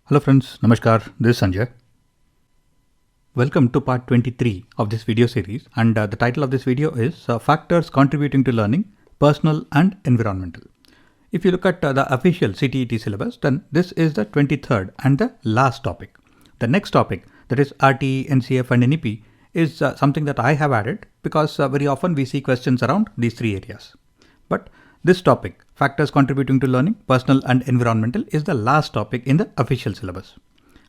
Hello friends, Namaskar, this is Sanjay. Welcome to part 23 of this video series, and the title of this video is Factors Contributing to Learning, Personal and Environmental. If you look at the official CTET syllabus, then this is the 23rd and the last topic. The next topic, that is RTE, NCF and NEP, is something that I have added because very often we see questions around these three areas. But this topic, Factors Contributing to Learning, Personal and Environmental, is the last topic in the official syllabus.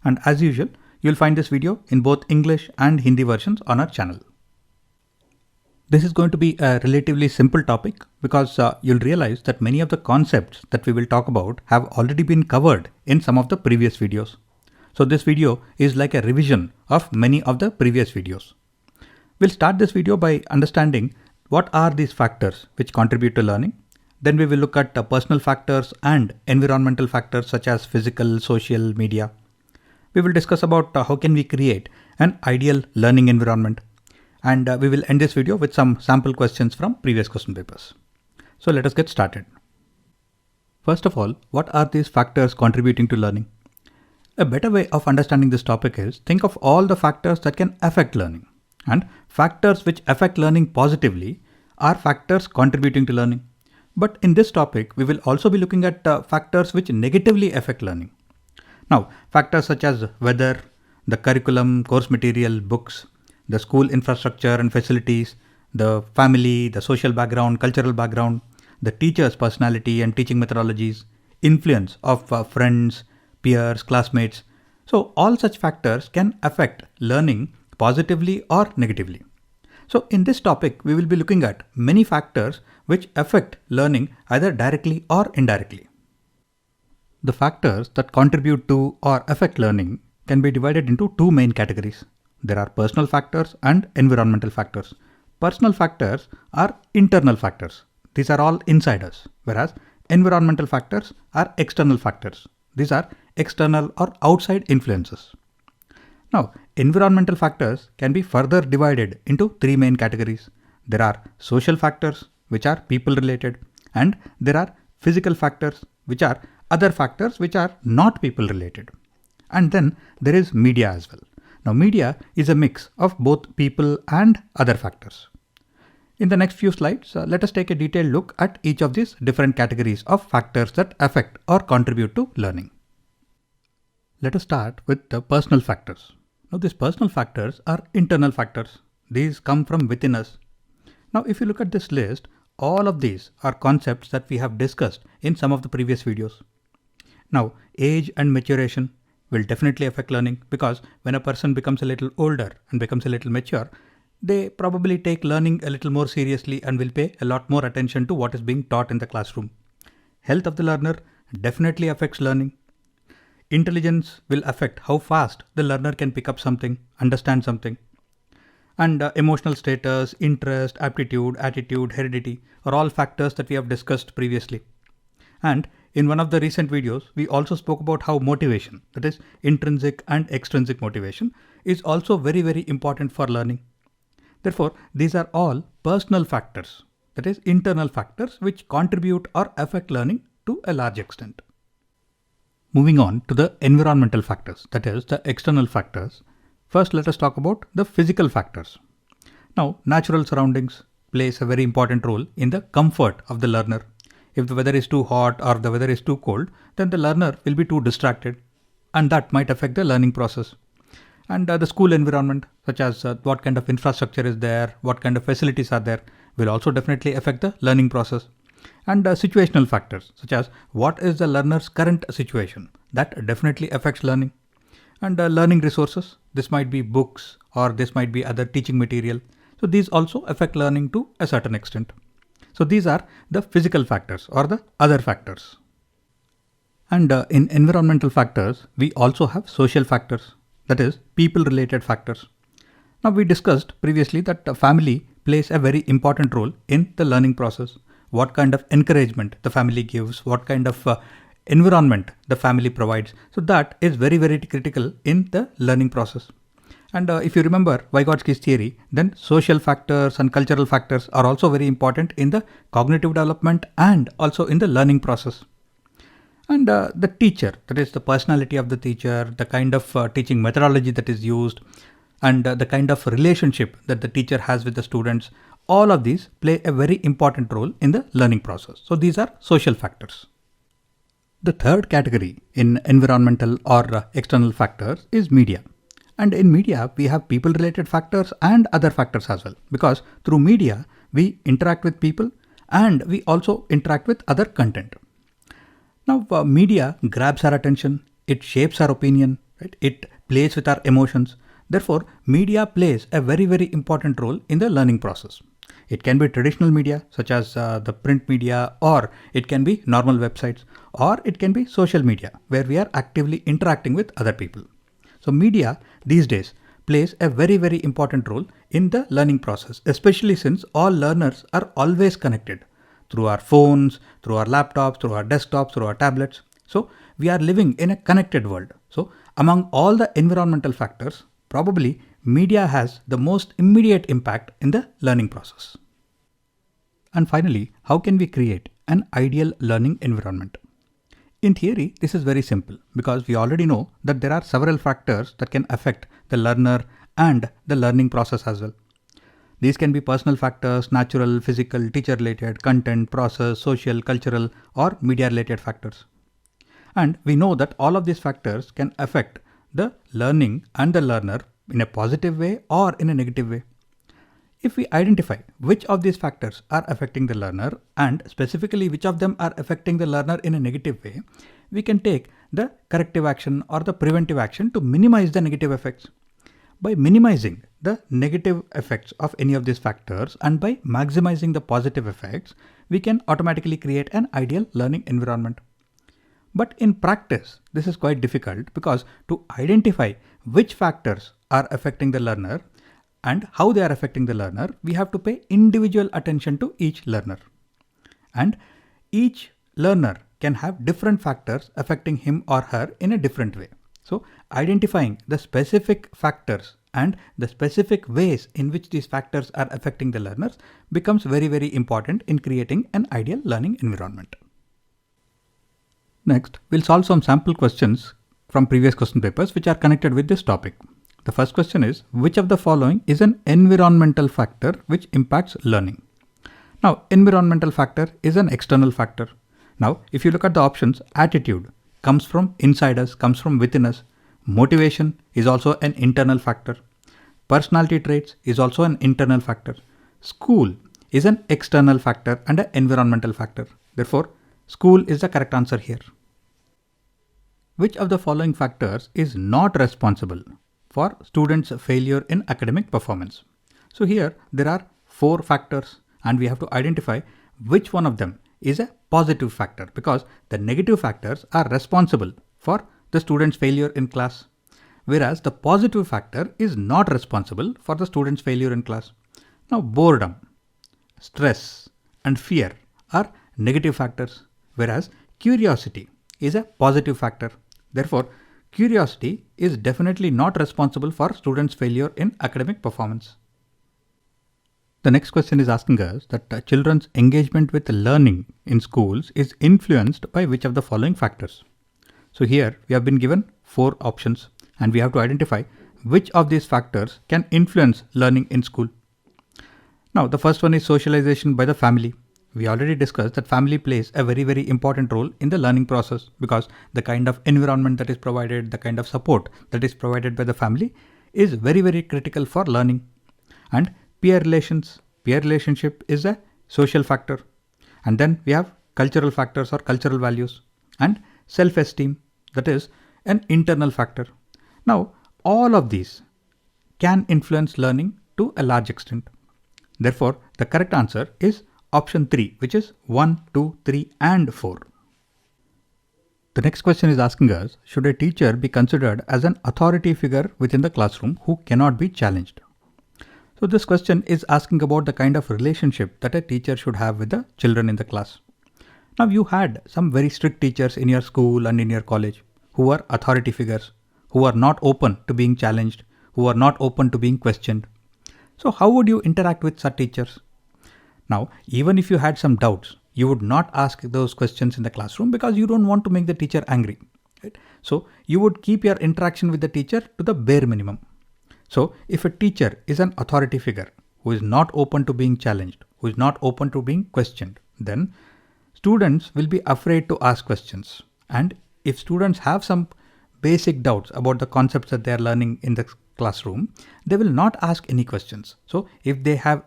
And as usual, you'll find this video in both English and Hindi versions on our channel. This is going to be a relatively simple topic because you'll realize that many of the concepts that we will talk about have already been covered in some of the previous videos. So this video is like a revision of many of the previous videos. We'll start this video by understanding what are these factors which contribute to learning. Then we will look at personal factors and environmental factors such as physical, social, media. We will discuss about how can we create an ideal learning environment. And we will end this video with some sample questions from previous question papers. So let us get started. First of all, what are these factors contributing to learning? A better way of understanding this topic is think of all the factors that can affect learning. And factors which affect learning positively are factors contributing to learning. But in this topic, we will also be looking at factors which negatively affect learning. Now, factors such as weather, the curriculum, course material, books, the school infrastructure and facilities, the family, the social background, cultural background, the teacher's personality and teaching methodologies, influence of friends, peers, classmates. So all such factors can affect learning positively or negatively. So in this topic, we will be looking at many factors which affect learning either directly or indirectly. The factors that contribute to or affect learning can be divided into two main categories. There are personal factors and environmental factors. Personal factors are internal factors. These are all inside us, whereas environmental factors are external factors. These are external or outside influences. Now, environmental factors can be further divided into three main categories. There are social factors, which are people related, and there are physical factors, which are other factors which are not people related. And then there is media as well. Now, media is a mix of both people and other factors. In the next few slides, let us take a detailed look at each of these different categories of factors that affect or contribute to learning. Let us start with the personal factors. Now, these personal factors are internal factors. These come from within us. Now, if you look at this list, all of these are concepts that we have discussed in some of the previous videos. Now, age and maturation will definitely affect learning because when a person becomes a little older and becomes a little mature, they probably take learning a little more seriously and will pay a lot more attention to what is being taught in the classroom. Health of the learner definitely affects learning. Intelligence will affect how fast the learner can pick up something, understand something. And emotional status, interest, aptitude, attitude, heredity are all factors that we have discussed previously. And in one of the recent videos, we also spoke about how motivation, that is intrinsic and extrinsic motivation, is also very, very important for learning. Therefore, these are all personal factors, that is internal factors which contribute or affect learning to a large extent. Moving on to the environmental factors, that is the external factors. First, let us talk about the physical factors. Now, natural surroundings plays a very important role in the comfort of the learner. If the weather is too hot or the weather is too cold, then the learner will be too distracted, and that might affect the learning process. And the school environment, such as what kind of infrastructure is there, what kind of facilities are there, will also definitely affect the learning process. And situational factors, such as what is the learner's current situation, that definitely affects learning. And learning resources, this might be books or this might be other teaching material. So these also affect learning to a certain extent. So these are the physical factors or the other factors. And in environmental factors, we also have social factors, that is people related factors. Now, we discussed previously that family plays a very important role in the learning process. What kind of encouragement the family gives, what kind of environment the family provides. So that is very, very critical in the learning process. And if you remember Vygotsky's theory, then social factors and cultural factors are also very important in the cognitive development and also in the learning process. And the teacher, that is the personality of the teacher, the kind of teaching methodology that is used, and the kind of relationship that the teacher has with the students, all of these play a very important role in the learning process. So these are social factors. The third category in environmental or external factors is media. And in media, we have people related factors and other factors as well, because through media, we interact with people and we also interact with other content. Now, media grabs our attention, it shapes our opinion, right? It plays with our emotions. Therefore, media plays a very, very important role in the learning process. It can be traditional media such as the print media, or it can be normal websites, or it can be social media where we are actively interacting with other people. So media these days plays a very, very important role in the learning process, especially since all learners are always connected through our phones, through our laptops, through our desktops, through our tablets. So we are living in a connected world. So among all the environmental factors, probably media has the most immediate impact in the learning process. And finally, how can we create an ideal learning environment? In theory, this is very simple because we already know that there are several factors that can affect the learner and the learning process as well. These can be personal factors, natural, physical, teacher-related, content, process, social, cultural, or media-related factors. And we know that all of these factors can affect the learning and the learner in a positive way or in a negative way. If we identify which of these factors are affecting the learner and specifically which of them are affecting the learner in a negative way, we can take the corrective action or the preventive action to minimize the negative effects. By minimizing the negative effects of any of these factors and by maximizing the positive effects, we can automatically create an ideal learning environment. But in practice, this is quite difficult because to identify which factors are affecting the learner and how they are affecting the learner, we have to pay individual attention to each learner. And each learner can have different factors affecting him or her in a different way. So identifying the specific factors and the specific ways in which these factors are affecting the learners becomes very, very important in creating an ideal learning environment. Next, we'll solve some sample questions from previous question papers which are connected with this topic. The first question is, which of the following is an environmental factor which impacts learning? Now, environmental factor is an external factor. Now, if you look at the options, attitude comes from inside us, comes from within us. Motivation is also an internal factor. Personality traits is also an internal factor. School is an external factor and an environmental factor. Therefore, school is the correct answer here. Which of the following factors is not responsible for students' failure in academic performance? So here there are 4 factors and we have to identify which one of them is a positive factor, because the negative factors are responsible for the student's failure in class, whereas the positive factor is not responsible for the student's failure in class. Now, boredom, stress and fear are negative factors, whereas curiosity is a positive factor. Therefore, curiosity is definitely not responsible for students' failure in academic performance. The next question is asking us that children's engagement with learning in schools is influenced by which of the following factors. So here we have been given 4 options and we have to identify which of these factors can influence learning in school. Now, the first one is socialization by the family. We already discussed that family plays a very, very important role in the learning process because the kind of environment that is provided, the kind of support that is provided by the family is very, very critical for learning. And peer relationship is a social factor. And then we have cultural factors or cultural values, and self-esteem, that is an internal factor. Now, all of these can influence learning to a large extent. Therefore, the correct answer is option 3, which is 1, 2, 3 and 4. The next question is asking us, should a teacher be considered as an authority figure within the classroom who cannot be challenged? So this question is asking about the kind of relationship that a teacher should have with the children in the class. Now, you had some very strict teachers in your school and in your college who are authority figures, who are not open to being challenged, who are not open to being questioned. So how would you interact with such teachers? Now, even if you had some doubts, you would not ask those questions in the classroom because you don't want to make the teacher angry. Right? So you would keep your interaction with the teacher to the bare minimum. So if a teacher is an authority figure who is not open to being challenged, who is not open to being questioned, then students will be afraid to ask questions. And if students have some basic doubts about the concepts that they are learning in the classroom, they will not ask any questions. So if they have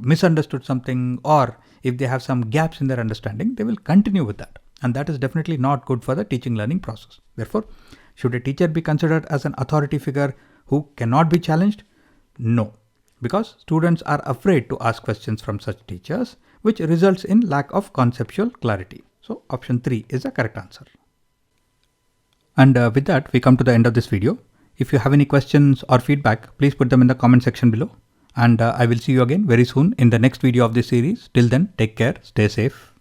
misunderstood something, or if they have some gaps in their understanding, they will continue with that. And that is definitely not good for the teaching learning process. Therefore, should a teacher be considered as an authority figure who cannot be challenged? No, because students are afraid to ask questions from such teachers, which results in lack of conceptual clarity. So option 3 is the correct answer. And with that, we come to the end of this video. If you have any questions or feedback, please put them in the comment section below. And I will see you again very soon in the next video of this series. Till then, take care, stay safe.